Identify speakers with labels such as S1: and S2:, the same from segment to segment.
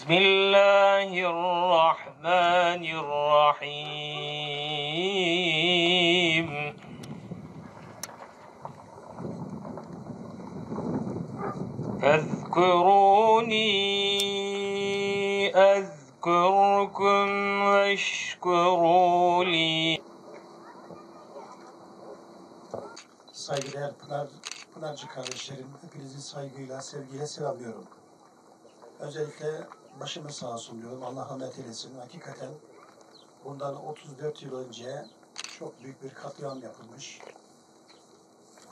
S1: Bismillahirrahmanirrahim. Fezkuruni ezkurkum veşkuruli.
S2: Saygıdeğer Pınarcı kardeşlerim, hepinizi saygıyla, sevgiyle selamlıyorum. Özellikle başımız sağ olsun diyorum, Allah rahmet eylesin. Hakikaten bundan 34 yıl önce çok büyük bir katliam yapılmış.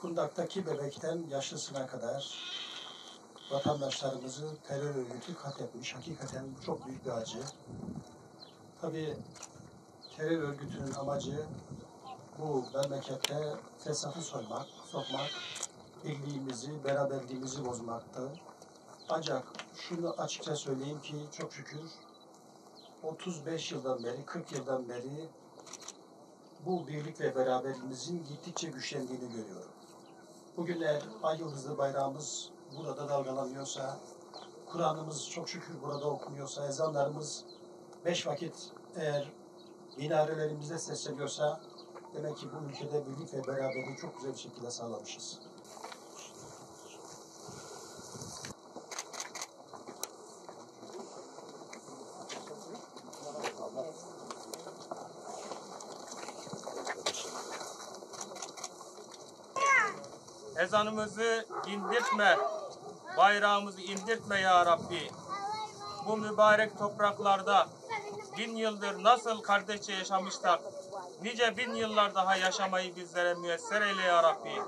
S2: Kundak'taki bebekten yaşlısına kadar vatandaşlarımızı terör örgütü katletmiş. Hakikaten çok büyük bir acı. Tabii terör örgütünün amacı bu memlekette fesatı sokmak, birliğimizi, beraberliğimizi bozmaktı. Ancak şunu açıkça söyleyeyim ki çok şükür 35 yıldan beri, 40 yıldan beri bu birlik ve beraberliğimizin gittikçe güçlendiğini görüyorum. Bugün eğer ay yıldızlı bayrağımız burada dalgalanıyorsa, Kur'an'ımız çok şükür burada okunuyorsa, ezanlarımız 5 vakit eğer minarelerimizde sesleniyorsa, demek ki bu ülkede birlik ve beraberliği çok güzel bir şekilde sağlamışız.
S1: Ezanımızı indirtme, bayrağımızı indirtme ya Rabbi. Bu mübarek topraklarda 1000 yıldır nasıl kardeşçe yaşamışlar, nice 1000 yıllar daha yaşamayı bizlere müyesser eyle ya Rabbi.